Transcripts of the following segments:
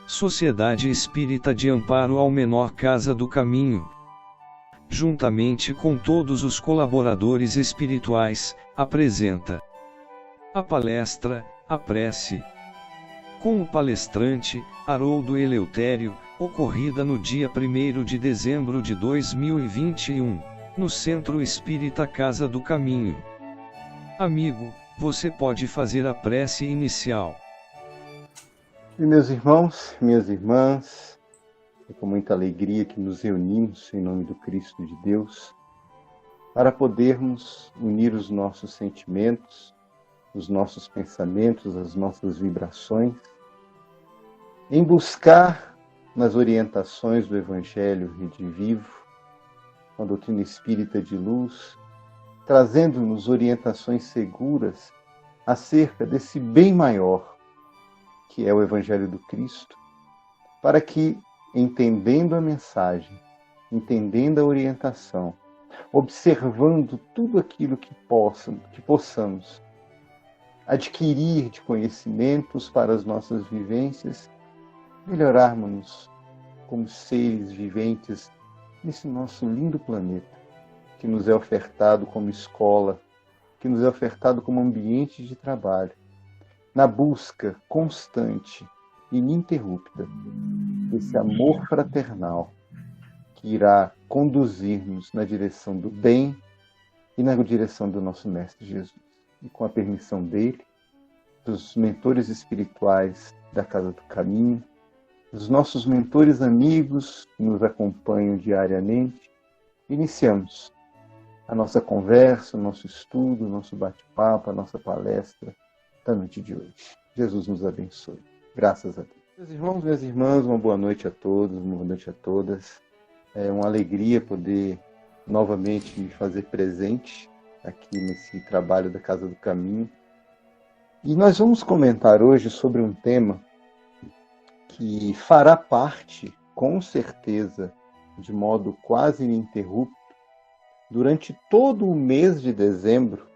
Sociedade Espírita de Amparo ao Menor Casa do Caminho, juntamente com todos os colaboradores espirituais, apresenta a palestra, A Prece, com o palestrante, Haroldo Eleutério, ocorrida no dia 1º de dezembro de 2021, no Centro Espírita Casa do Caminho. Amigo, você pode fazer a prece inicial. E meus irmãos, minhas irmãs, é com muita alegria que nos reunimos em nome do Cristo de Deus, para podermos unir os nossos sentimentos, os nossos pensamentos, as nossas vibrações, em buscar nas orientações do Evangelho Redivivo, a doutrina espírita de luz, trazendo-nos orientações seguras acerca desse bem maior, que é o Evangelho do Cristo, para que, entendendo a mensagem, entendendo a orientação, observando tudo aquilo que possamos adquirir de conhecimentos para as nossas vivências, melhorarmos-nos como seres viventes nesse nosso lindo planeta, que nos é ofertado como escola, que nos é ofertado como ambiente de trabalho, na busca constante e ininterrupta desse amor fraternal que irá conduzir-nos na direção do bem e na direção do nosso Mestre Jesus. E com a permissão dele, dos mentores espirituais da Casa do Caminho, dos nossos mentores amigos que nos acompanham diariamente, iniciamos a nossa conversa, o nosso estudo, o nosso bate-papo, a nossa palestra da noite de hoje. Jesus nos abençoe. Graças a Deus. Meus irmãos, minhas irmãs, uma boa noite a todos, uma boa noite a todas. É uma alegria poder novamente me fazer presente aqui nesse trabalho da Casa do Caminho. E nós vamos comentar hoje sobre um tema que fará parte, com certeza, de modo quase ininterrupto, durante todo o mês de dezembro,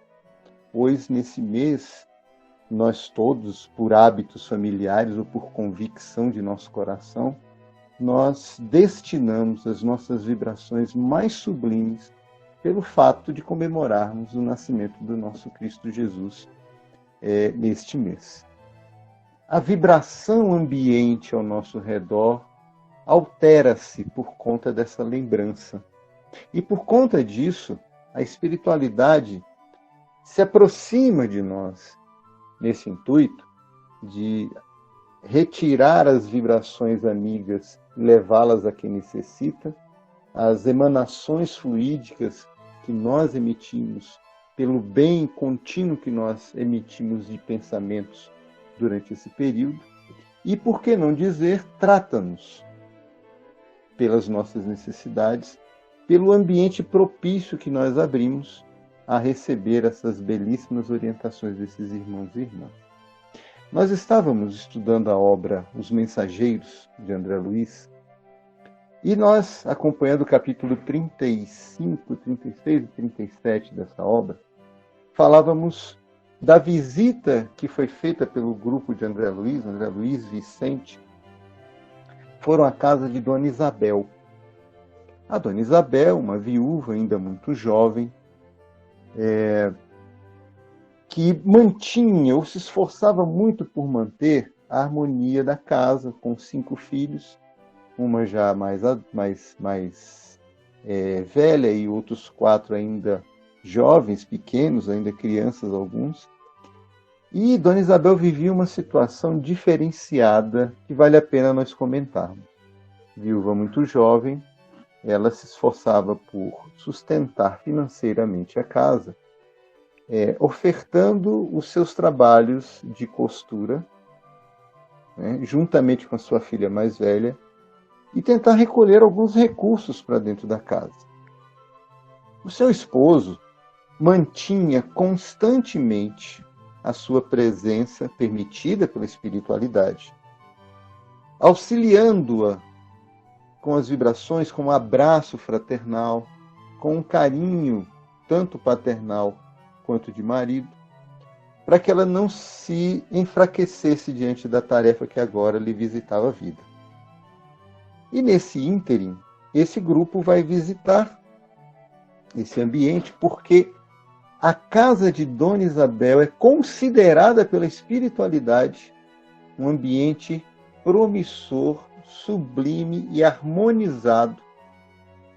pois nesse mês nós todos, por hábitos familiares ou por convicção de nosso coração, nós destinamos as nossas vibrações mais sublimes pelo fato de comemorarmos o nascimento do nosso Cristo Jesus neste mês. A vibração ambiente ao nosso redor altera-se por conta dessa lembrança. E por conta disso, a espiritualidade se aproxima de nós nesse intuito de retirar as vibrações amigas e levá-las a quem necessita, as emanações fluídicas que nós emitimos pelo bem contínuo que nós emitimos de pensamentos durante esse período, e, por que não dizer, trata-nos pelas nossas necessidades, pelo ambiente propício que nós abrimos a receber essas belíssimas orientações desses irmãos e irmãs. Nós estávamos estudando a obra Os Mensageiros, de André Luiz, e nós, acompanhando o capítulo 35, 36 e 37 dessa obra, falávamos da visita que foi feita pelo grupo de André Luiz, Vicente, foram à casa de Dona Isabel. A Dona Isabel, uma viúva ainda muito jovem, que mantinha ou se esforçava muito por manter a harmonia da casa, com 5 filhos, uma já mais velha e outros 4 ainda jovens, pequenos, ainda crianças alguns. E Dona Isabel vivia uma situação diferenciada que vale a pena nós comentarmos. Viúva muito jovem, ela se esforçava por sustentar financeiramente a casa, ofertando os seus trabalhos de costura, juntamente com a sua filha mais velha, e tentar recolher alguns recursos para dentro da casa. O seu esposo mantinha constantemente a sua presença permitida pela espiritualidade, auxiliando-a com as vibrações, com um abraço fraternal, com um carinho tanto paternal quanto de marido, para que ela não se enfraquecesse diante da tarefa que agora lhe visitava a vida. E nesse ínterim, esse grupo vai visitar esse ambiente porque a casa de Dona Isabel é considerada pela espiritualidade um ambiente promissor, sublime e harmonizado,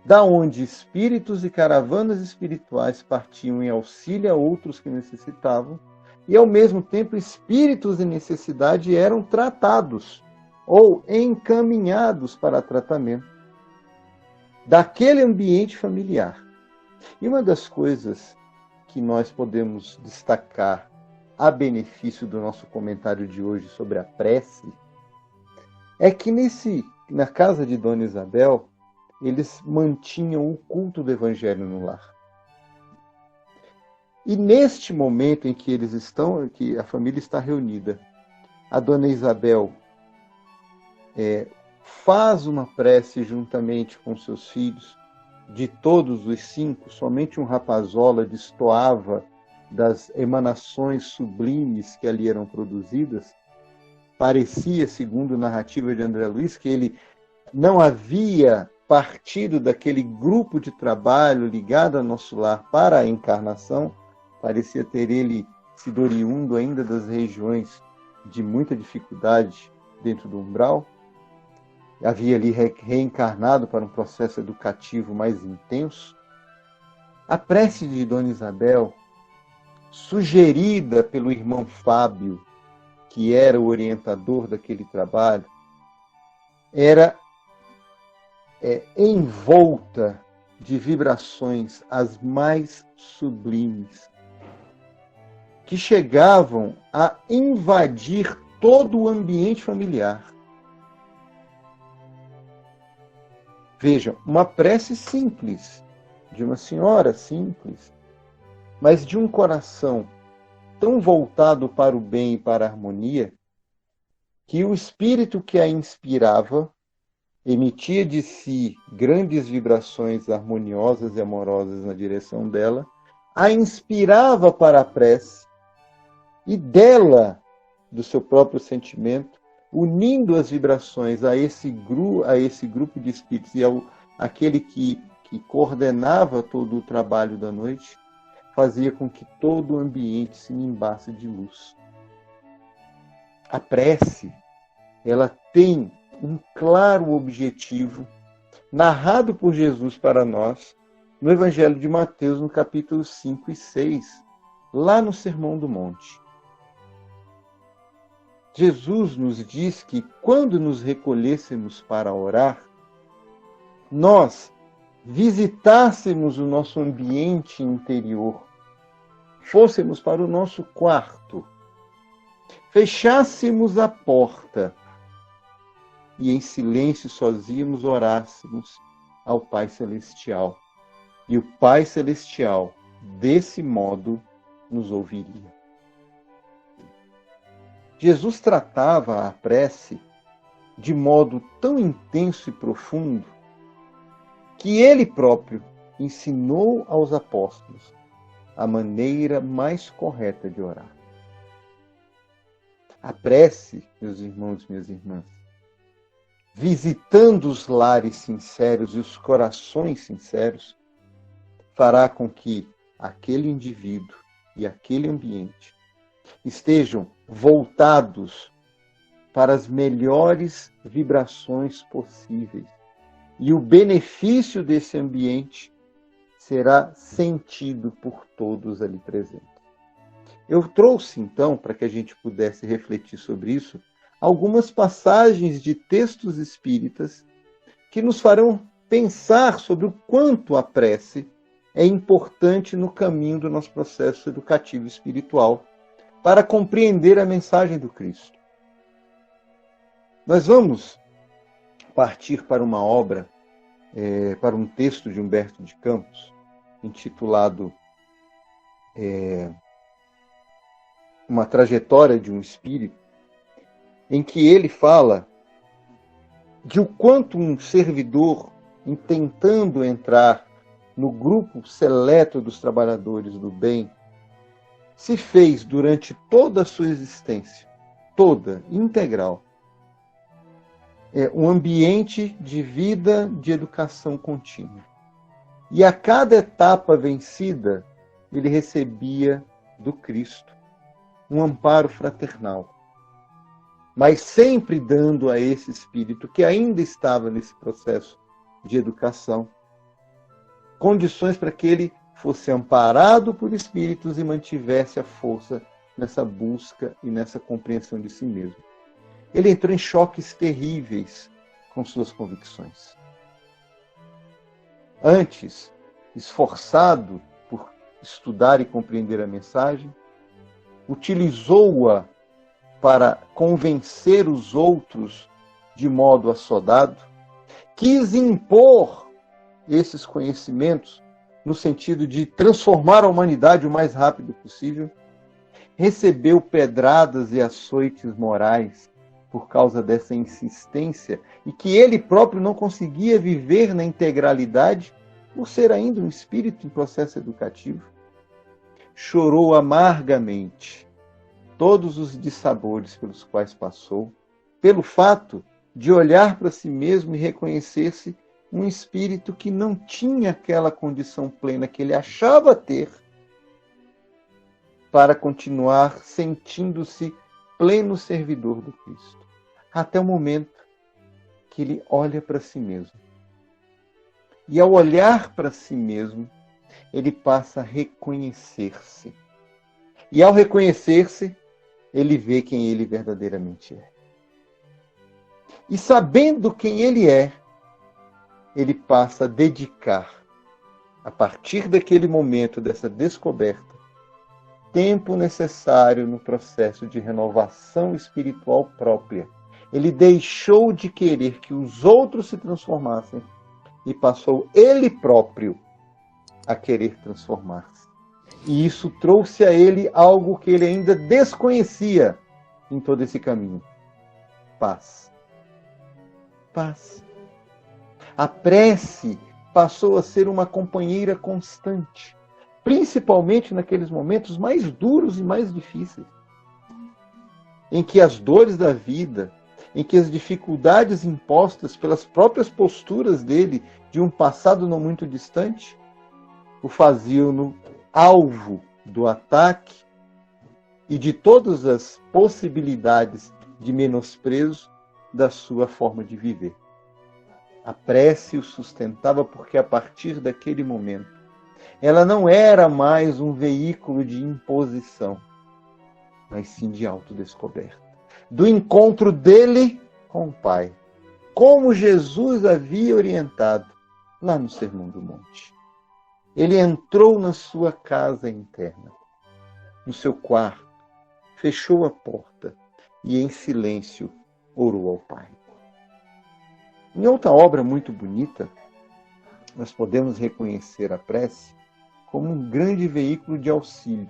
da onde espíritos e caravanas espirituais partiam em auxílio a outros que necessitavam, e ao mesmo tempo espíritos em necessidade eram tratados ou encaminhados para tratamento daquele ambiente familiar. E uma das coisas que nós podemos destacar a benefício do nosso comentário de hoje sobre a prece é que na casa de Dona Isabel, eles mantinham o culto do Evangelho no lar. E neste momento em que que a família está reunida, a Dona Isabel faz uma prece juntamente com seus filhos. De todos os 5, somente um rapazola destoava das emanações sublimes que ali eram produzidas. Parecia, segundo a narrativa de André Luiz, que ele não havia partido daquele grupo de trabalho ligado ao nosso lar para a encarnação. Parecia ter ele sido oriundo ainda das regiões de muita dificuldade dentro do umbral. Havia ali reencarnado para um processo educativo mais intenso. A prece de Dona Isabel, sugerida pelo irmão Fábio, que era o orientador daquele trabalho, era envolta de vibrações as mais sublimes, que chegavam a invadir todo o ambiente familiar. Vejam, uma prece simples, de uma senhora simples, mas de um coração tão voltado para o bem e para a harmonia, que o espírito que a inspirava emitia de si grandes vibrações harmoniosas e amorosas na direção dela, a inspirava para a prece, e dela, do seu próprio sentimento, unindo as vibrações a esse grupo de espíritos e aquele que coordenava todo o trabalho da noite, fazia com que todo o ambiente se nimbasse de luz. A prece, ela tem um claro objetivo, narrado por Jesus para nós, no Evangelho de Mateus, no capítulo 5 e 6, lá no Sermão do Monte. Jesus nos diz que quando nos recolhêssemos para orar, nós visitássemos o nosso ambiente interior, fôssemos para o nosso quarto, fechássemos a porta e em silêncio sozinhos orássemos ao Pai Celestial. E o Pai Celestial, desse modo, nos ouviria. Jesus tratava a prece de modo tão intenso e profundo que ele próprio ensinou aos apóstolos a maneira mais correta de orar. A prece, meus irmãos e minhas irmãs, visitando os lares sinceros e os corações sinceros, fará com que aquele indivíduo e aquele ambiente estejam voltados para as melhores vibrações possíveis. E o benefício desse ambiente será sentido por todos ali presentes. Eu trouxe, então, para que a gente pudesse refletir sobre isso, algumas passagens de textos espíritas que nos farão pensar sobre o quanto a prece é importante no caminho do nosso processo educativo espiritual, para compreender a mensagem do Cristo. Nós vamos partir para uma obra, para um texto de Humberto de Campos, intitulado Uma Trajetória de um Espírito, em que ele fala de o quanto um servidor, tentando entrar no grupo seleto dos trabalhadores do bem, se fez durante toda a sua existência, toda, integral, um ambiente de vida, de educação contínua. E a cada etapa vencida, ele recebia do Cristo um amparo fraternal, mas sempre dando a esse espírito que ainda estava nesse processo de educação condições para que ele fosse amparado por espíritos e mantivesse a força nessa busca e nessa compreensão de si mesmo. Ele entrou em choques terríveis com suas convicções. Antes, esforçado por estudar e compreender a mensagem, utilizou-a para convencer os outros de modo assodado, quis impor esses conhecimentos no sentido de transformar a humanidade o mais rápido possível, recebeu pedradas e açoites morais por causa dessa insistência e que ele próprio não conseguia viver na integralidade por ser ainda um espírito em processo educativo. Chorou amargamente todos os dissabores pelos quais passou, pelo fato de olhar para si mesmo e reconhecer-se um espírito que não tinha aquela condição plena que ele achava ter para continuar sentindo-se pleno servidor do Cristo. Até o momento que ele olha para si mesmo. E ao olhar para si mesmo, ele passa a reconhecer-se. E ao reconhecer-se, ele vê quem ele verdadeiramente é. E sabendo quem ele é, ele passa a dedicar, a partir daquele momento, dessa descoberta, tempo necessário no processo de renovação espiritual própria. Ele deixou de querer que os outros se transformassem e passou ele próprio a querer transformar-se. E isso trouxe a ele algo que ele ainda desconhecia em todo esse caminho: paz. Paz. A prece passou a ser uma companheira constante, principalmente naqueles momentos mais duros e mais difíceis, em que as dores da vida, em que as dificuldades impostas pelas próprias posturas dele de um passado não muito distante, o faziam-no alvo do ataque e de todas as possibilidades de menosprezo da sua forma de viver. A prece o sustentava porque, a partir daquele momento, ela não era mais um veículo de imposição, mas sim de autodescoberta. Do encontro dele com o Pai, como Jesus havia orientado lá no Sermão do Monte. Ele entrou na sua casa interna, no seu quarto, fechou a porta e, em silêncio, orou ao Pai. Em outra obra muito bonita, nós podemos reconhecer a prece como um grande veículo de auxílio.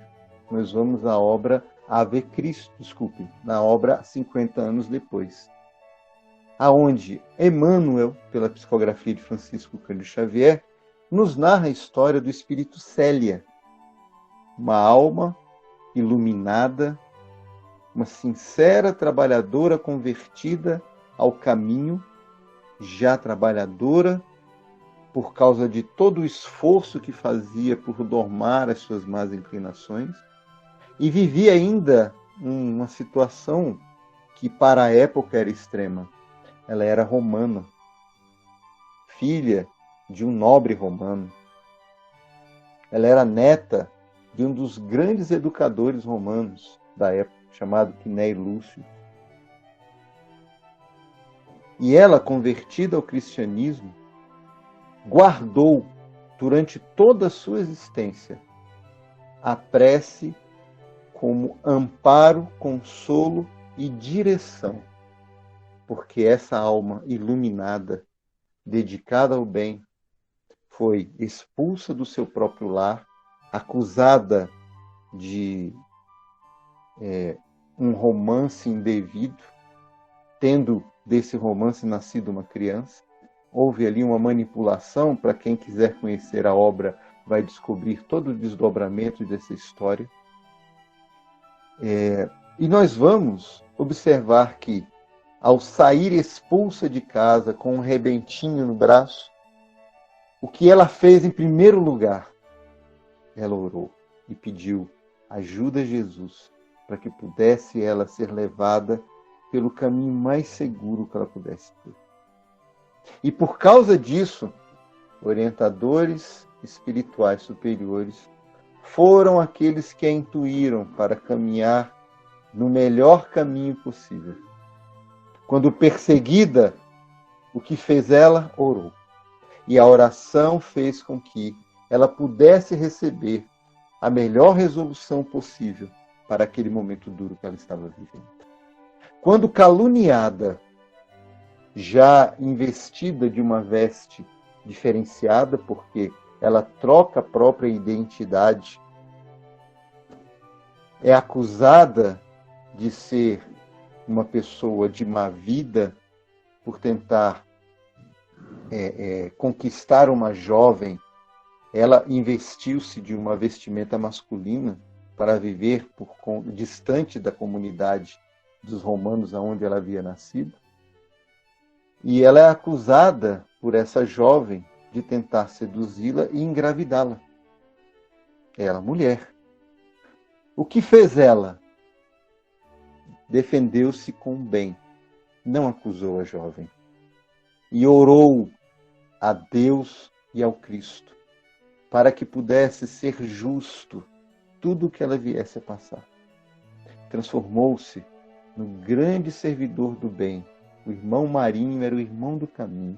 Nós vamos à obra Ave Cristo, na obra 50 anos depois, aonde Emmanuel, pela psicografia de Francisco Cândido Xavier, nos narra a história do espírito Célia, uma alma iluminada, uma sincera trabalhadora convertida ao caminho, já trabalhadora por causa de todo o esforço que fazia por domar as suas más inclinações, e vivia ainda uma situação que para a época era extrema. Ela era romana, filha de um nobre romano. Ela era neta de um dos grandes educadores romanos da época, chamado Quinéio Lúcio. E ela, convertida ao cristianismo, guardou durante toda a sua existência a prece como amparo, consolo e direção, porque essa alma iluminada, dedicada ao bem, foi expulsa do seu próprio lar, acusada de um romance indevido, tendo desse romance nascido uma criança. Houve ali uma manipulação. Para quem quiser conhecer a obra, vai descobrir todo o desdobramento dessa história. E nós vamos observar que, ao sair expulsa de casa com um rebentinho no braço, o que ela fez em primeiro lugar? Ela orou e pediu ajuda a Jesus para que pudesse ela ser levada pelo caminho mais seguro que ela pudesse ter. E por causa disso, orientadores espirituais superiores foram aqueles que a intuíram para caminhar no melhor caminho possível. Quando perseguida, o que fez ela? Orou. E a oração fez com que ela pudesse receber a melhor resolução possível para aquele momento duro que ela estava vivendo. Quando caluniada, já investida de uma veste diferenciada, porque ela troca a própria identidade, é acusada de ser uma pessoa de má vida por tentar conquistar uma jovem. Ela investiu-se de uma vestimenta masculina para viver distante da comunidade dos romanos aonde ela havia nascido. E ela é acusada por essa jovem de tentar seduzi-la e engravidá-la. Ela, mulher. O que fez ela? Defendeu-se com o bem, não acusou a jovem. E orou a Deus e ao Cristo, para que pudesse ser justo tudo o que ela viesse a passar. Transformou-se no grande servidor do bem. O irmão Marinho era o irmão do caminho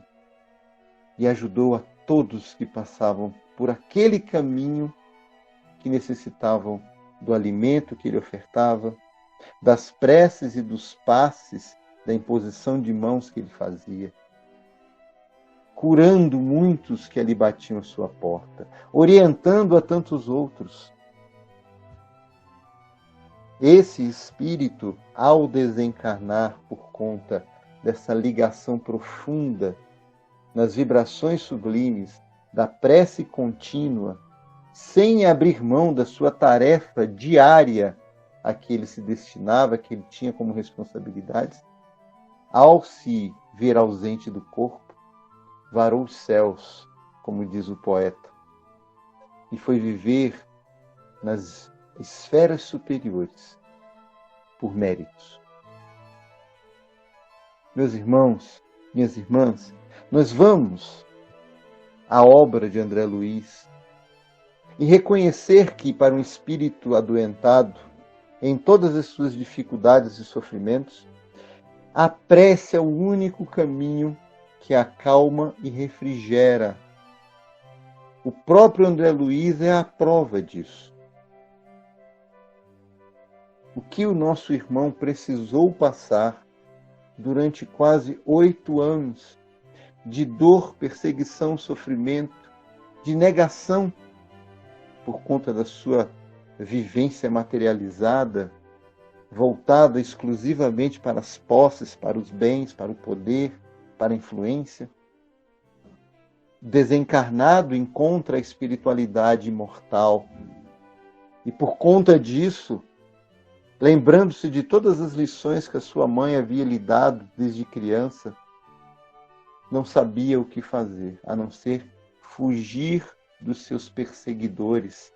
e ajudou a todos que passavam por aquele caminho, que necessitavam do alimento que ele ofertava, das preces e dos passes, da imposição de mãos que ele fazia, curando muitos que ali batiam à sua porta, orientando a tantos outros. Esse espírito, ao desencarnar por conta dessa ligação profunda nas vibrações sublimes da prece contínua, sem abrir mão da sua tarefa diária a que ele se destinava, que ele tinha como responsabilidades, ao se ver ausente do corpo, varou os céus, como diz o poeta, e foi viver nas esferas superiores por méritos. Meus irmãos, minhas irmãs, nós vamos à obra de André Luiz e reconhecer que, para um espírito adoentado, em todas as suas dificuldades e sofrimentos, a prece é o único caminho que acalma e refrigera. O próprio André Luiz é a prova disso. O que o nosso irmão precisou passar durante quase 8 anos de dor, perseguição, sofrimento, de negação por conta da sua vivência materializada, voltada exclusivamente para as posses, para os bens, para o poder, para a influência. Desencarnado encontra a espiritualidade imortal. E por conta disso, lembrando-se de todas as lições que a sua mãe havia lhe dado desde criança, não sabia o que fazer, a não ser fugir dos seus perseguidores,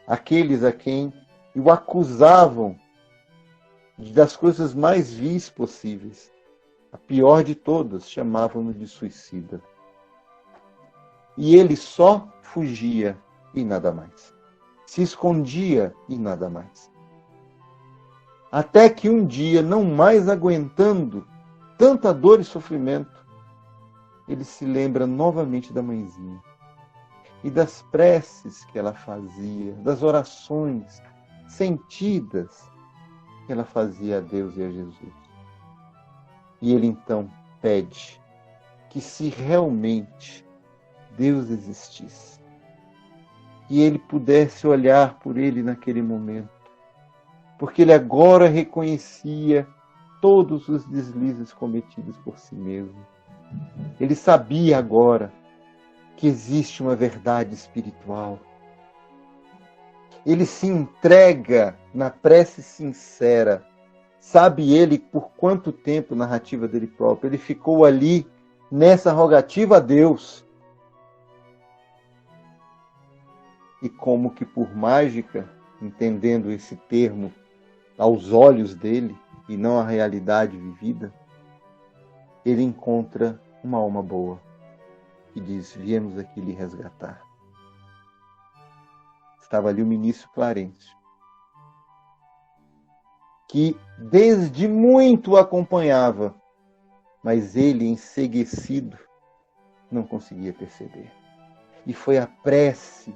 aqueles a quem o acusavam das coisas mais vis possíveis. A pior de todas, chamavam-no de suicida. E ele só fugia e nada mais. Se escondia e nada mais. Até que um dia, não mais aguentando tanta dor e sofrimento, ele se lembra novamente da mãezinha e das preces que ela fazia, das orações sentidas que ela fazia a Deus e a Jesus. E ele então pede que, se realmente Deus existisse, que ele pudesse olhar por ele naquele momento, porque ele agora reconhecia todos os deslizes cometidos por si mesmo. Ele sabia agora que existe uma verdade espiritual. Ele se entrega na prece sincera. Sabe ele por quanto tempo, narrativa dele próprio, ele ficou ali nessa rogativa a Deus. E como que por mágica, entendendo esse termo aos olhos dele e não a realidade vivida, ele encontra uma alma boa que diz: viemos aqui lhe resgatar. Estava ali o ministro Clarencio, que desde muito o acompanhava, mas ele, enceguecido, não conseguia perceber. E foi a prece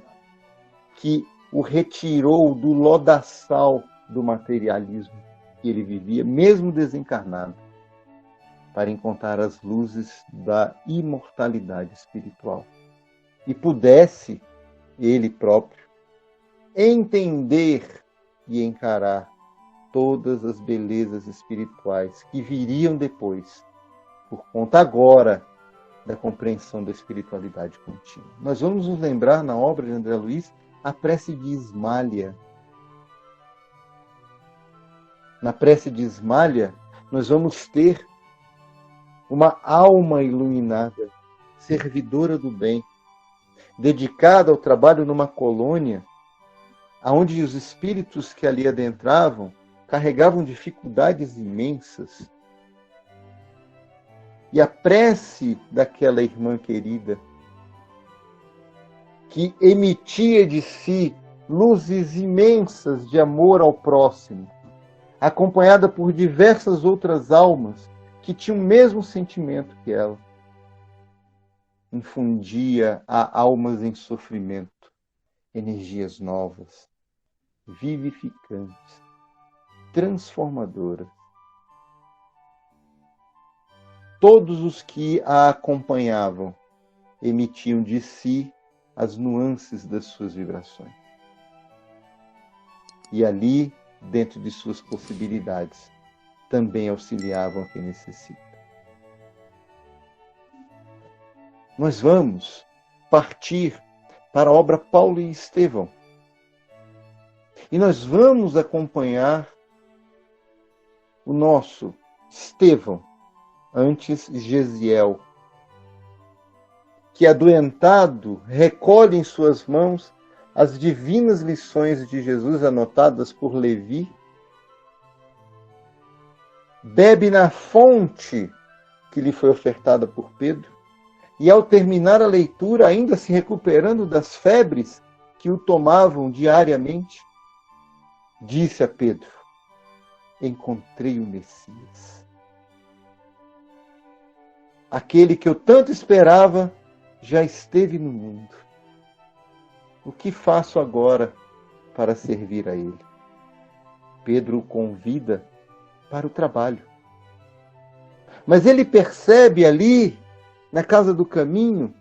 que o retirou do lodaçal do materialismo que ele vivia, mesmo desencarnado, para encontrar as luzes da imortalidade espiritual. E pudesse, ele próprio, entender e encarar todas as belezas espirituais que viriam depois, por conta agora da compreensão da espiritualidade contínua. Nós vamos nos lembrar, na obra de André Luiz, a prece de Ismália. Na prece de Ismália, nós vamos ter uma alma iluminada, servidora do bem, dedicada ao trabalho numa colônia, onde os espíritos que ali adentravam carregavam dificuldades imensas. E a prece daquela irmã querida, que emitia de si luzes imensas de amor ao próximo, acompanhada por diversas outras almas que tinham o mesmo sentimento que ela, infundia a almas em sofrimento energias novas, vivificantes, transformadoras. Todos os que a acompanhavam emitiam de si as nuances das suas vibrações. E ali, dentro de suas possibilidades, também auxiliavam a quem necessita. Nós vamos partir para a obra Paulo e Estevão. E nós vamos acompanhar o nosso Estevão, antes Gesiel, que adoentado recolhe em suas mãos as divinas lições de Jesus anotadas por Levi, bebe na fonte que lhe foi ofertada por Pedro, e ao terminar a leitura, ainda se recuperando das febres que o tomavam diariamente, disse a Pedro: encontrei o Messias. Aquele que eu tanto esperava já esteve no mundo. O que faço agora para servir a ele? Pedro o convida para o trabalho. Mas ele percebe ali, na casa do caminho,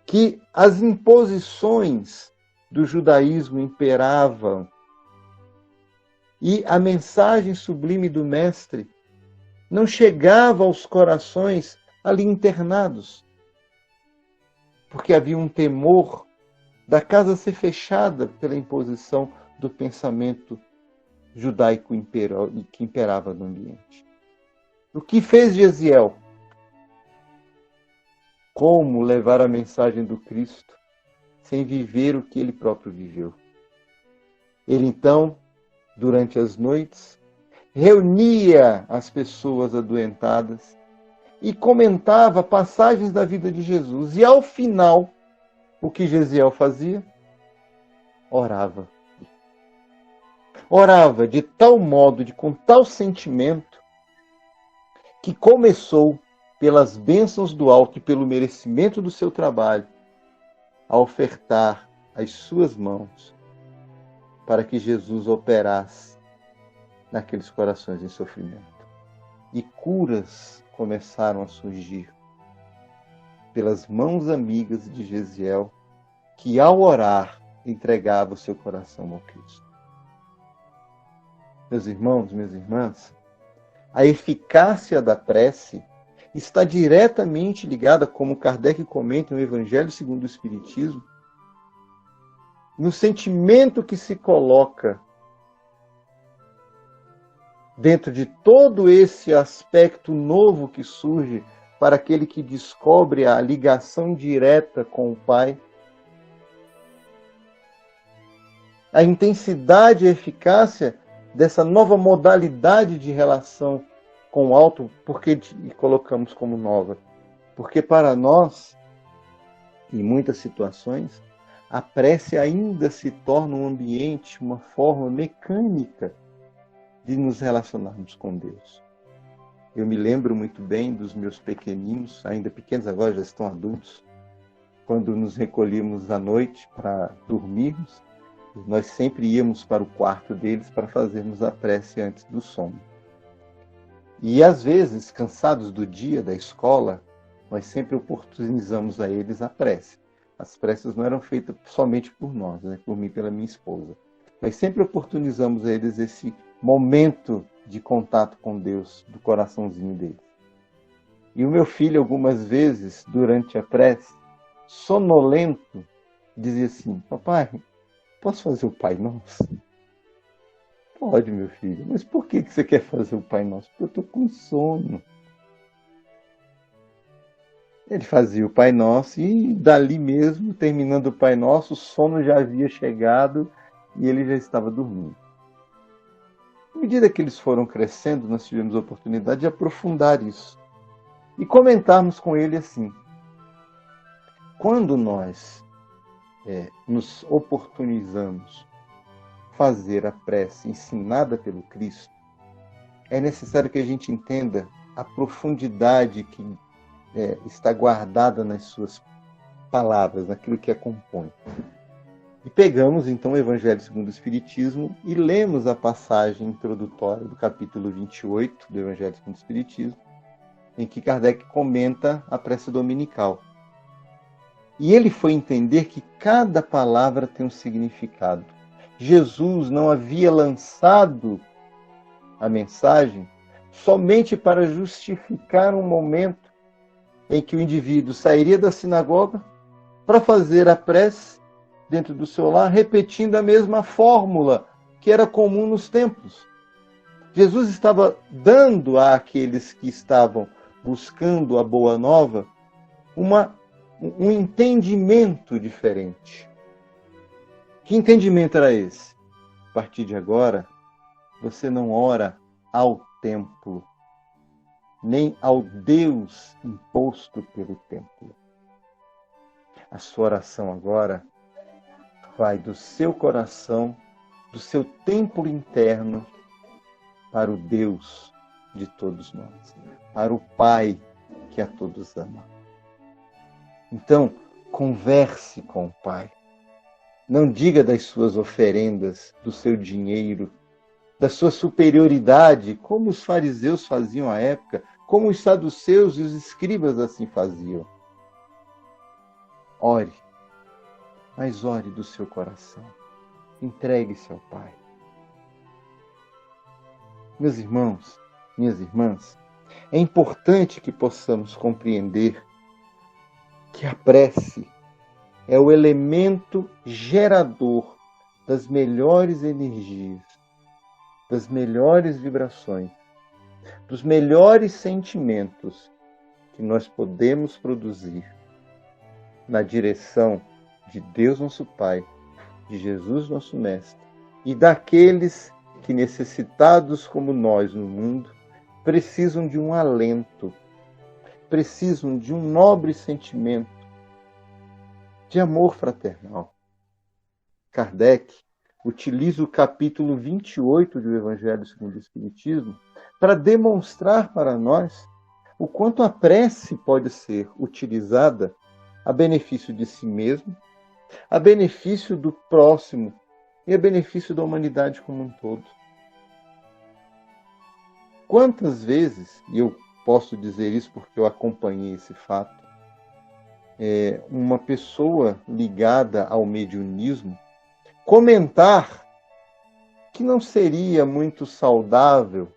que as imposições do judaísmo imperavam e a mensagem sublime do Mestre não chegava aos corações ali internados, porque havia um temor da casa ser fechada pela imposição do pensamento judaico que imperava no ambiente. O que fez Gesiel? Como levar a mensagem do Cristo sem viver o que ele próprio viveu? Ele então, durante as noites, reunia as pessoas adoentadas e comentava passagens da vida de Jesus. E ao final, o que Gesiel fazia? Orava. Orava de tal modo, com tal sentimento, que começou, pelas bênçãos do alto e pelo merecimento do seu trabalho, a ofertar as suas mãos para que Jesus operasse naqueles corações em sofrimento. E curas começaram a surgir pelas mãos amigas de Gesiel, que ao orar entregava o seu coração ao Cristo. Meus irmãos, minhas irmãs, a eficácia da prece está diretamente ligada, como Kardec comenta no Evangelho segundo o Espiritismo, no sentimento que se coloca dentro de todo esse aspecto novo que surge para aquele que descobre a ligação direta com o Pai. A intensidade e a eficácia dessa nova modalidade de relação com o alto, porque colocamos como nova? Porque para nós, em muitas situações, a prece ainda se torna um ambiente, uma forma mecânica de nos relacionarmos com Deus. Eu me lembro muito bem dos meus pequeninos, ainda pequenos, agora já estão adultos, quando nos recolhíamos à noite para dormirmos, nós sempre íamos para o quarto deles para fazermos a prece antes do sono. E às vezes, cansados do dia da escola, nós sempre oportunizamos a eles a prece. As preces não eram feitas somente por nós, né? Por mim e pela minha esposa. Nós sempre oportunizamos a eles esse momento de contato com Deus, do coraçãozinho deles. E o meu filho, algumas vezes, durante a prece, sonolento, dizia assim: papai, posso fazer o Pai Nosso? Pode, meu filho. Mas por que você quer fazer o Pai Nosso? Porque eu estou com sono. Ele fazia o Pai Nosso e dali mesmo, terminando o Pai Nosso, o sono já havia chegado e ele já estava dormindo. À medida que eles foram crescendo, nós tivemos a oportunidade de aprofundar isso e comentarmos com ele assim: quando nós nos oportunizamos fazer a prece ensinada pelo Cristo, é necessário que a gente entenda a profundidade que está guardada nas suas palavras, naquilo que a compõe. E pegamos então o Evangelho segundo o Espiritismo e lemos a passagem introdutória do capítulo 28 do Evangelho segundo o Espiritismo, em que Kardec comenta a prece dominical. E ele foi entender que cada palavra tem um significado. Jesus não havia lançado a mensagem somente para justificar um momento em que o indivíduo sairia da sinagoga para fazer a prece dentro do seu lar, repetindo a mesma fórmula que era comum nos templos. Jesus estava dando àqueles que estavam buscando a boa nova um entendimento diferente. Que entendimento era esse? A partir de agora, você não ora ao templo, nem ao Deus imposto pelo templo. A sua oração agora vai do seu coração, do seu templo interno, para o Deus de todos nós, para o Pai que a todos ama. Então, converse com o Pai. Não diga das suas oferendas, do seu dinheiro, da sua superioridade, como os fariseus faziam à época, como os saduceus e os escribas assim faziam. Ore, mas ore do seu coração. Entregue-se ao Pai. Meus irmãos, minhas irmãs, é importante que possamos compreender que a prece é o elemento gerador das melhores energias, das melhores vibrações, dos melhores sentimentos que nós podemos produzir na direção de Deus nosso Pai, de Jesus nosso Mestre, e daqueles que, necessitados como nós no mundo, precisam de um alento, precisam de um nobre sentimento de amor fraternal. Kardec utiliza o capítulo 28 do Evangelho segundo o Espiritismo para demonstrar para nós o quanto a prece pode ser utilizada a benefício de si mesmo, a benefício do próximo e a benefício da humanidade como um todo. Quantas vezes, e eu posso dizer isso porque eu acompanhei esse fato, uma pessoa ligada ao mediunismo comentar que não seria muito saudável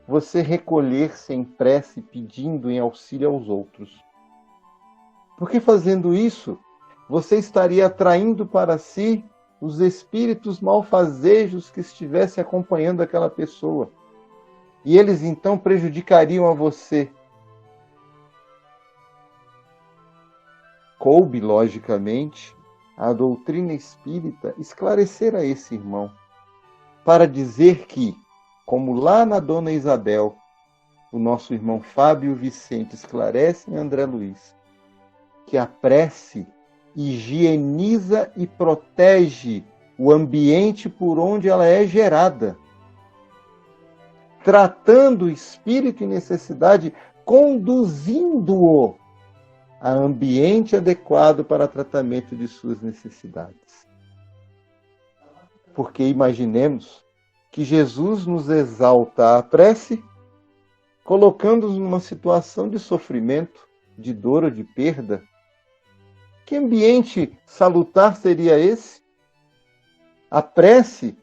você recolher-se em prece pedindo em auxílio aos outros. Porque fazendo isso, você estaria atraindo para si os espíritos malfazejos que estivessem acompanhando aquela pessoa. E eles então prejudicariam a você. Coube, logicamente, a doutrina espírita esclarecer a esse irmão, para dizer que, como lá na Dona Isabel, o nosso irmão Fábio Vicente esclarece em André Luiz, que a prece higieniza e protege o ambiente por onde ela é gerada, tratando o espírito em necessidade, conduzindo-o a ambiente adequado para tratamento de suas necessidades. Porque imaginemos que Jesus nos exalta a prece, colocando-nos numa situação de sofrimento, de dor ou de perda. Que ambiente salutar seria esse? A prece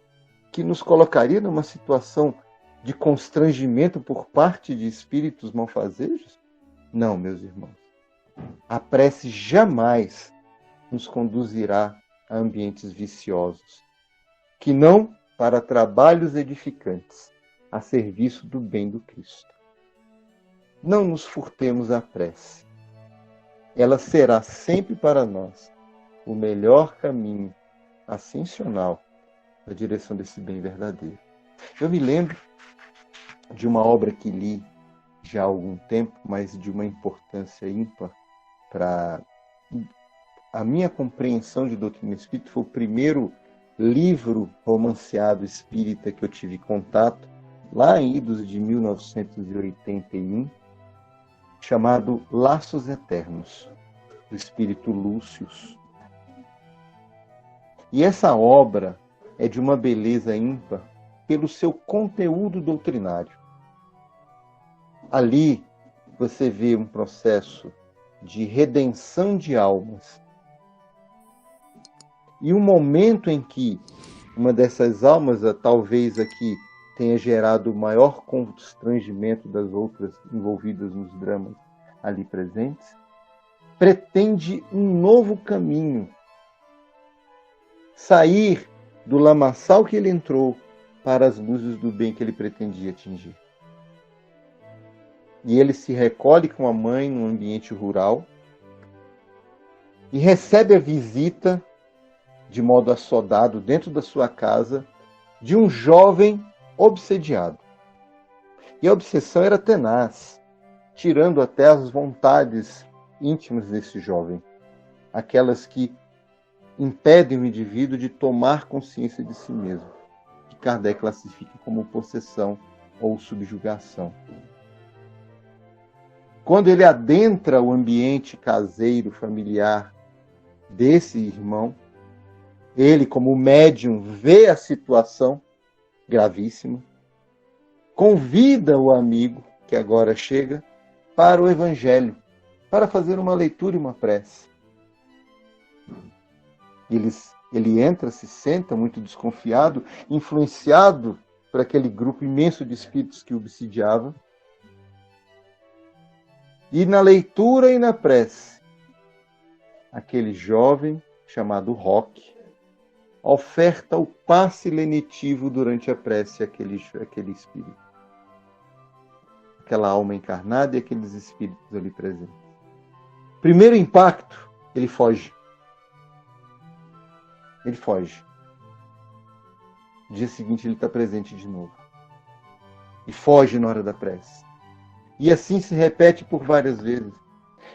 que nos colocaria numa situação de constrangimento por parte de espíritos malfazejos? Não, meus irmãos. A prece jamais nos conduzirá a ambientes viciosos, que não para trabalhos edificantes, a serviço do bem do Cristo. Não nos furtemos a prece. Ela será sempre para nós o melhor caminho ascensional na direção desse bem verdadeiro. Eu me lembro de uma obra que li já há algum tempo, mas de uma importância ímpar para a minha compreensão de doutrina espírita. Foi o primeiro livro romanceado espírita que eu tive contato, lá em idos de 1981, chamado Laços Eternos, do espírito Lúcius. E essa obra é de uma beleza ímpar pelo seu conteúdo doutrinário. Ali você vê um processo de redenção de almas. E um momento em que uma dessas almas, talvez aqui, tenha gerado o maior constrangimento das outras envolvidas nos dramas ali presentes, pretende um novo caminho. Sair do lamaçal que ele entrou para as luzes do bem que ele pretendia atingir. E ele se recolhe com a mãe num ambiente rural e recebe a visita, de modo assodado, dentro da sua casa, de um jovem obsediado. E a obsessão era tenaz, tirando até as vontades íntimas desse jovem, aquelas que impedem o indivíduo de tomar consciência de si mesmo, que Kardec classifica como possessão ou subjugação. Quando ele adentra o ambiente caseiro, familiar desse irmão, ele, como médium, vê a situação gravíssima, convida o amigo, que agora chega, para o Evangelho, para fazer uma leitura e uma prece. Ele entra, se senta, muito desconfiado, influenciado por aquele grupo imenso de espíritos que o obsidiava. E na leitura e na prece, aquele jovem chamado Roque oferta o passe lenitivo durante a prece àquele espírito. Aquela alma encarnada e aqueles espíritos ali presentes. Primeiro impacto, ele foge. Ele foge. No dia seguinte ele está presente de novo. E foge na hora da prece. E assim se repete por várias vezes.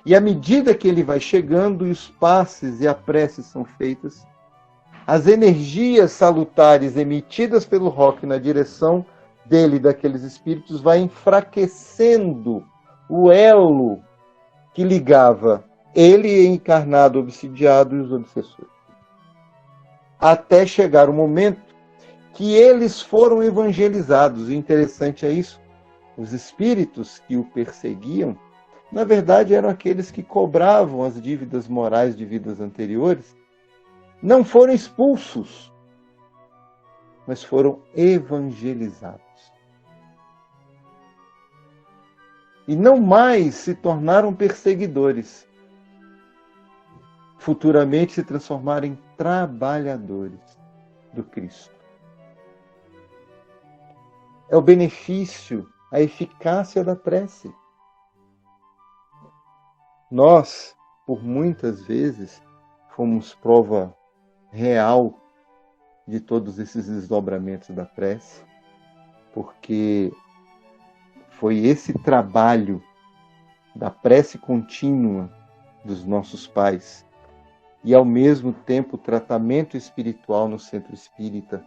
E à medida que ele vai chegando e os passes e a prece são feitas, as energias salutares emitidas pelo Roque na direção dele e daqueles espíritos vai enfraquecendo o elo que ligava ele encarnado, obsidiado, e os obsessores. Até chegar o momento que eles foram evangelizados. O interessante é isso. Os espíritos que o perseguiam, na verdade, eram aqueles que cobravam as dívidas morais de vidas anteriores, não foram expulsos, mas foram evangelizados. E não mais se tornaram perseguidores. futuramente se transformar em trabalhadores do Cristo. É o benefício, a eficácia da prece. Nós, por muitas vezes, fomos prova real de todos esses desdobramentos da prece, porque foi esse trabalho da prece contínua dos nossos pais e, ao mesmo tempo, o tratamento espiritual no centro espírita,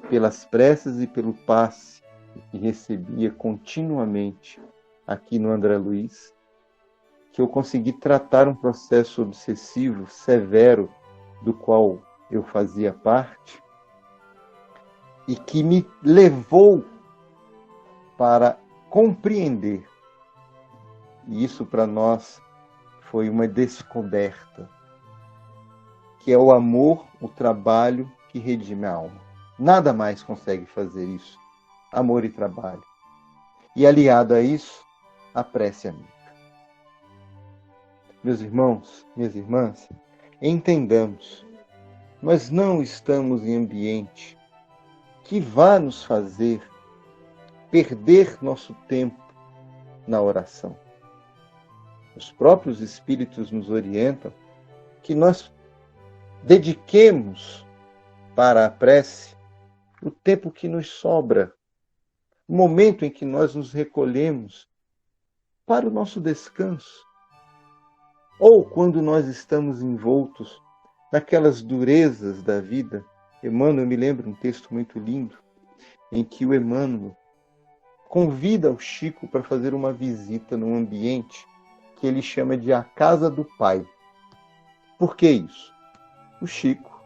pelas preces e pelo passe que recebia continuamente aqui no André Luiz, que eu consegui tratar um processo obsessivo severo do qual eu fazia parte e que me levou para compreender. E isso para nós foi uma descoberta, que é o amor, o trabalho que redime a alma. Nada mais consegue fazer isso. Amor e trabalho. E aliado a isso, a prece amiga. Meus irmãos, minhas irmãs, entendamos, nós não estamos em ambiente que vá nos fazer perder nosso tempo na oração. Os próprios Espíritos nos orientam que nós dediquemos para a prece o tempo que nos sobra, o momento em que nós nos recolhemos para o nosso descanso. Ou quando nós estamos envoltos naquelas durezas da vida. Emmanuel, me lembra um texto muito lindo, em que o Emmanuel convida o Chico para fazer uma visita num ambiente que ele chama de a casa do pai. Por que isso? O Chico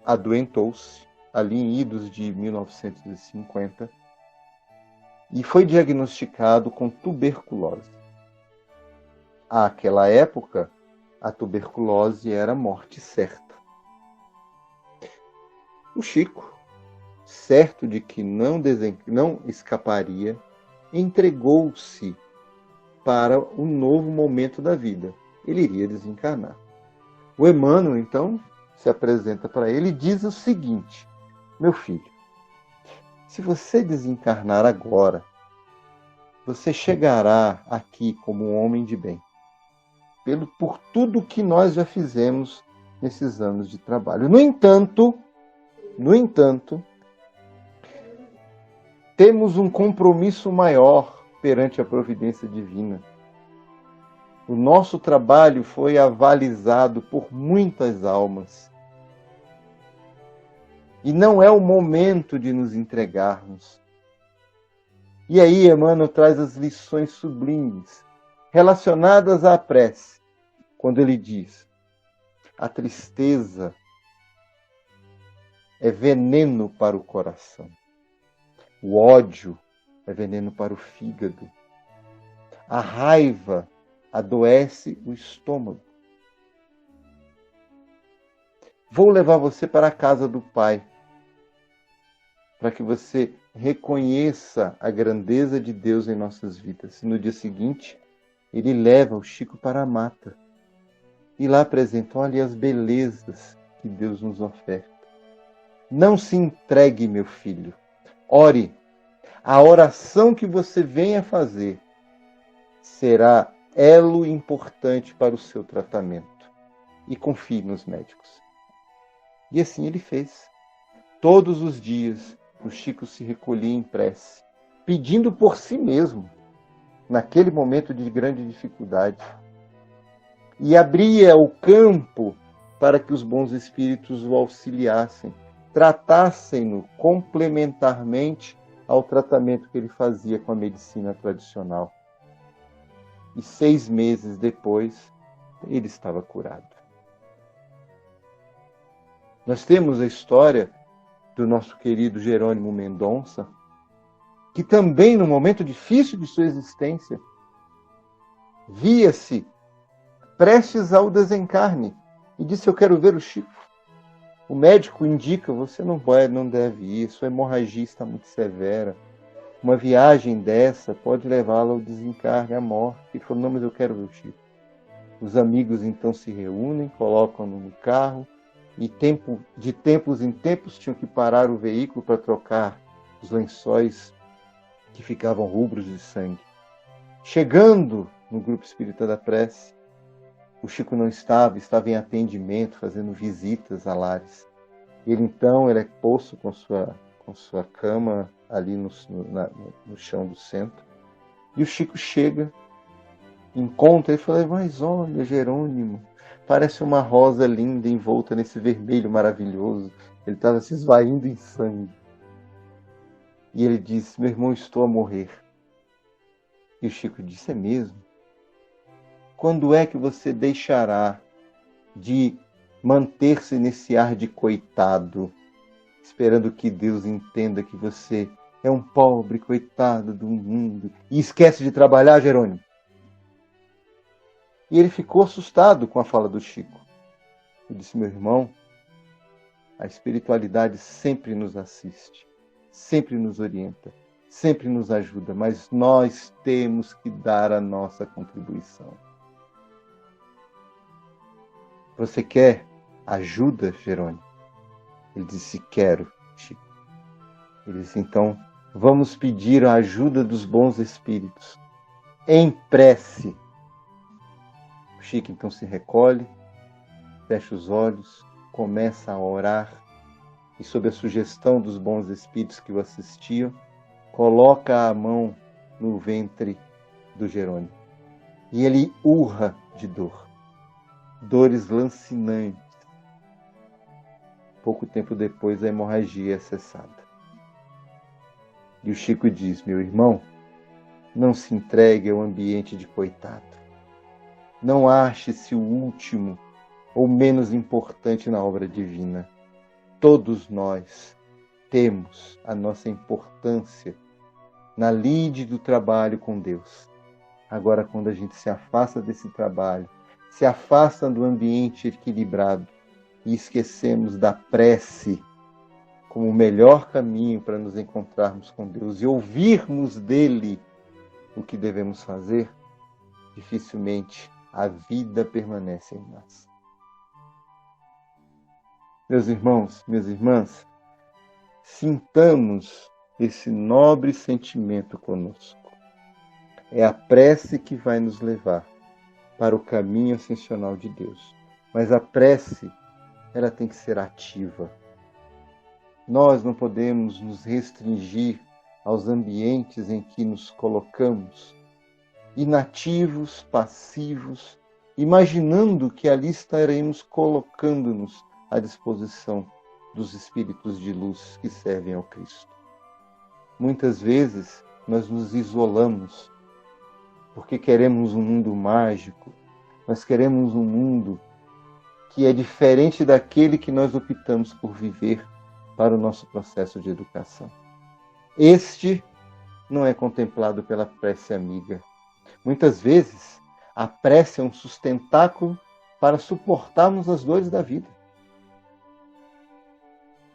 adoentou-se ali em idos de 1950 e foi diagnosticado com tuberculose. Àquela época, a tuberculose era morte certa. O Chico, certo de que não escaparia, entregou-se para um novo momento da vida. Ele iria desencarnar. O Emmanuel, então, se apresenta para ele e diz o seguinte: meu filho, se você desencarnar agora, você chegará aqui como um homem de bem, por tudo que nós já fizemos nesses anos de trabalho. No entanto, temos um compromisso maior perante a providência divina. O nosso trabalho foi avalizado por muitas almas. E não é o momento de nos entregarmos. E aí Emmanuel traz as lições sublimes relacionadas à prece, quando ele diz: a tristeza é veneno para o coração. O ódio é veneno para o fígado. A raiva adoece o estômago. Vou levar você para a casa do Pai, para que você reconheça a grandeza de Deus em nossas vidas. E no dia seguinte, ele leva o Chico para a mata. E lá apresentam, olha, as belezas que Deus nos oferta. Não se entregue, meu filho. Ore. A oração que você venha fazer será elo importante para o seu tratamento. E confie nos médicos. E assim ele fez. Todos os dias, o Chico se recolhia em prece, pedindo por si mesmo, naquele momento de grande dificuldade. E abria o campo para que os bons espíritos o auxiliassem, tratassem-no complementarmente ao tratamento que ele fazia com a medicina tradicional. E 6 meses depois, ele estava curado. Nós temos a história do nosso querido Jerônimo Mendonça, que também, no momento difícil de sua existência, via-se prestes ao desencarne e disse: eu quero ver o Chico. O médico indica: você não deve ir, sua hemorragia está muito severa. Uma viagem dessa pode levá-lo ao desencarne, à morte. Ele falou: não, mas eu quero ver o Chico. Os amigos então se reúnem, colocam-no no carro e de tempos em tempos tinham que parar o veículo para trocar os lençóis que ficavam rubros de sangue. Chegando no grupo espírita da prece, o Chico não estava em atendimento, fazendo visitas a lares. Ele então é posto com sua cama ali no chão do centro. E o Chico chega, encontra e fala: mas olha, Jerônimo, parece uma rosa linda envolta nesse vermelho maravilhoso. Ele estava se esvaindo em sangue. E ele disse: meu irmão, estou a morrer. E o Chico disse: é mesmo? Quando é que você deixará de manter-se nesse ar de coitado, esperando que Deus entenda que você é um pobre coitado do mundo e esquece de trabalhar, Jerônimo? E ele ficou assustado com a fala do Chico. Ele disse: meu irmão, a espiritualidade sempre nos assiste, sempre nos orienta, sempre nos ajuda, mas nós temos que dar a nossa contribuição. Você quer ajuda, Jerônimo? Ele disse: quero, Chico. Ele disse: então, vamos pedir a ajuda dos bons espíritos, em prece. O Chico então se recolhe, fecha os olhos, começa a orar e, sob a sugestão dos bons espíritos que o assistiam, coloca a mão no ventre do Jerônimo. E ele urra de dor. Dores lancinantes. Pouco tempo depois, a hemorragia é cessada. E o Chico diz: meu irmão, não se entregue ao ambiente de coitado. Não ache-se o último ou menos importante na obra divina. Todos nós temos a nossa importância na lide do trabalho com Deus. Agora, quando a gente se afasta desse trabalho, se afasta do ambiente equilibrado e esquecemos da prece como o melhor caminho para nos encontrarmos com Deus e ouvirmos dele o que devemos fazer, dificilmente a vida permanece em nós. Meus irmãos, minhas irmãs, sintamos esse nobre sentimento conosco. É a prece que vai nos levar para o caminho ascensional de Deus. Mas a prece, ela tem que ser ativa. Nós não podemos nos restringir aos ambientes em que nos colocamos, inativos, passivos, imaginando que ali estaremos colocando-nos à disposição dos espíritos de luz que servem ao Cristo. Muitas vezes nós nos isolamos porque queremos um mundo mágico, nós queremos um mundo que é diferente daquele que nós optamos por viver para o nosso processo de educação. Este não é contemplado pela prece amiga. Muitas vezes, a prece é um sustentáculo para suportarmos as dores da vida.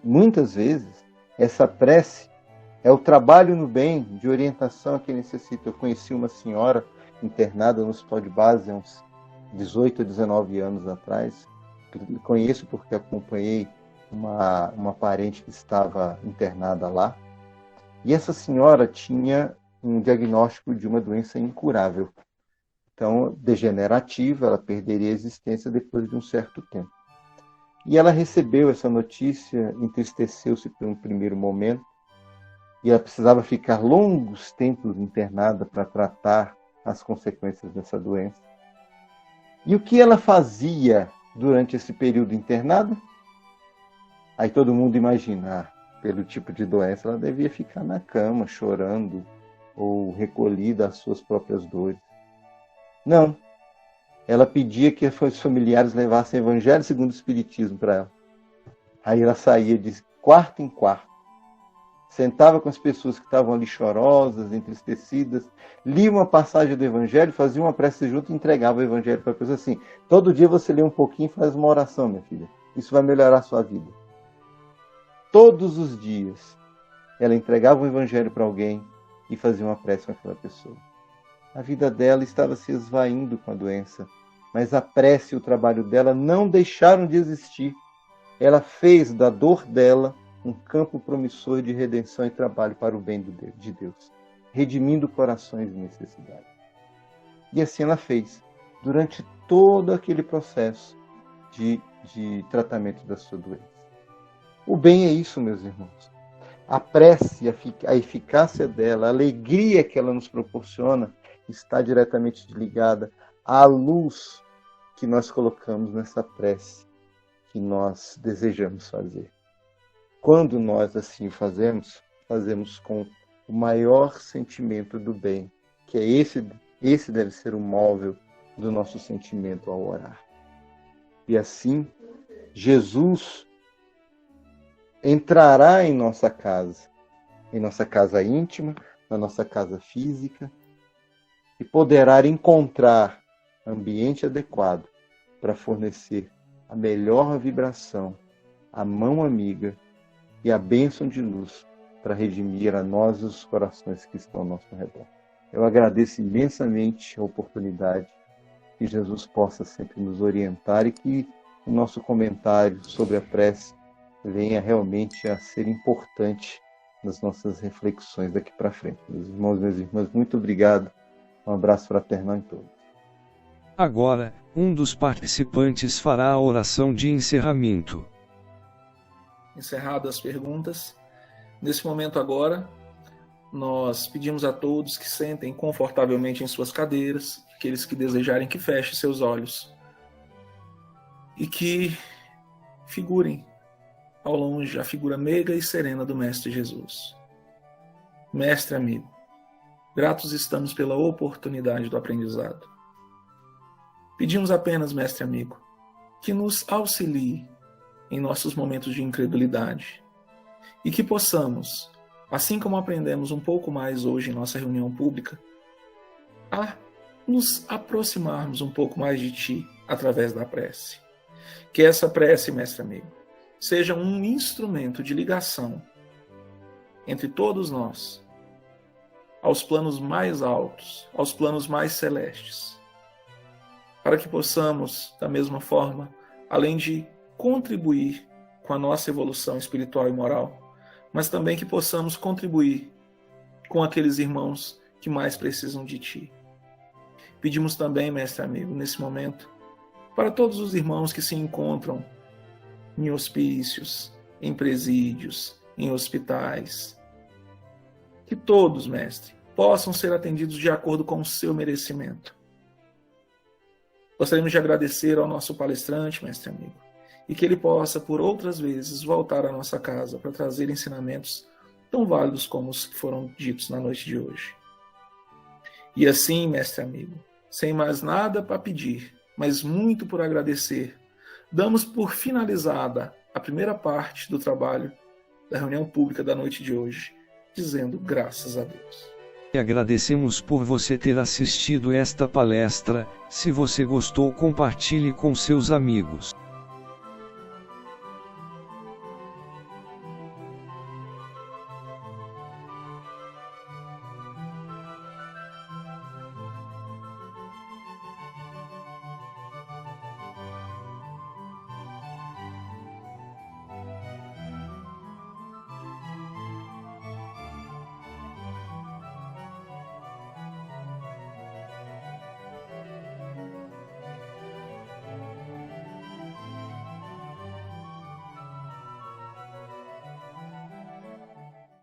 Muitas vezes, essa prece é o trabalho no bem, de orientação a quem necessita. Eu conheci uma senhora internada no hospital de base há uns 18 a 19 anos atrás. Conheço porque acompanhei uma parente que estava internada lá. E essa senhora tinha um diagnóstico de uma doença incurável. Então, degenerativa, ela perderia a existência depois de um certo tempo. E ela recebeu essa notícia, entristeceu-se por um primeiro momento, e ela precisava ficar longos tempos internada para tratar as consequências dessa doença. E o que ela fazia durante esse período internada? Aí todo mundo imagina, pelo tipo de doença, ela devia ficar na cama, chorando, ou recolhida às suas próprias dores. Não. Ela pedia que os familiares levassem o Evangelho segundo o Espiritismo para ela. Aí ela saía de quarto em quarto, sentava com as pessoas que estavam ali chorosas, entristecidas, lia uma passagem do Evangelho, fazia uma prece junto e entregava o Evangelho para a pessoa assim: todo dia você lê um pouquinho e faz uma oração, minha filha. Isso vai melhorar a sua vida. Todos os dias, ela entregava o Evangelho para alguém e fazia uma prece com aquela pessoa. A vida dela estava se esvaindo com a doença, mas a prece e o trabalho dela não deixaram de existir. Ela fez da dor dela um campo promissor de redenção e trabalho para o bem de Deus, redimindo corações em necessidade. E assim ela fez, durante todo aquele processo de tratamento da sua doença. O bem é isso, meus irmãos. A prece, a eficácia dela, a alegria que ela nos proporciona, está diretamente ligada à luz que nós colocamos nessa prece que nós desejamos fazer. Quando nós assim fazemos com o maior sentimento do bem, que é esse deve ser o móvel do nosso sentimento ao orar. E assim, Jesus entrará em nossa casa íntima, na nossa casa física, e poderá encontrar ambiente adequado para fornecer a melhor vibração, a mão amiga e a bênção de luz para redimir a nós e os corações que estão ao nosso redor. Eu agradeço imensamente a oportunidade, que Jesus possa sempre nos orientar e que o nosso comentário sobre a prece venha realmente a ser importante nas nossas reflexões daqui para frente. Meus irmãos e minhas irmãs, muito obrigado. Um abraço fraternal em todos. Agora, um dos participantes fará a oração de encerramento. Encerradas as perguntas, nesse momento agora, nós pedimos a todos que sentem confortavelmente em suas cadeiras, aqueles que desejarem que fechem seus olhos e que figurem ao longe a figura meiga e serena do Mestre Jesus. Mestre amigo, gratos estamos pela oportunidade do aprendizado. Pedimos apenas, Mestre amigo, que nos auxilie em nossos momentos de incredulidade e que possamos, assim como aprendemos um pouco mais hoje em nossa reunião pública, a nos aproximarmos um pouco mais de Ti através da prece. Que essa prece, Mestre amigo, seja um instrumento de ligação entre todos nós, aos planos mais altos, aos planos mais celestes, para que possamos, da mesma forma, além de contribuir com a nossa evolução espiritual e moral, mas também que possamos contribuir com aqueles irmãos que mais precisam de Ti. Pedimos também, Mestre amigo, nesse momento, para todos os irmãos que se encontram em hospícios, em presídios, em hospitais, que todos, Mestre, possam ser atendidos de acordo com o seu merecimento. Gostaríamos de agradecer ao nosso palestrante, Mestre amigo, e que ele possa, por outras vezes, voltar à nossa casa para trazer ensinamentos tão válidos como os que foram ditos na noite de hoje. E assim, Mestre amigo, sem mais nada para pedir, mas muito por agradecer, damos por finalizada a primeira parte do trabalho da reunião pública da noite de hoje, dizendo graças a Deus. E agradecemos por você ter assistido esta palestra. Se você gostou, compartilhe com seus amigos.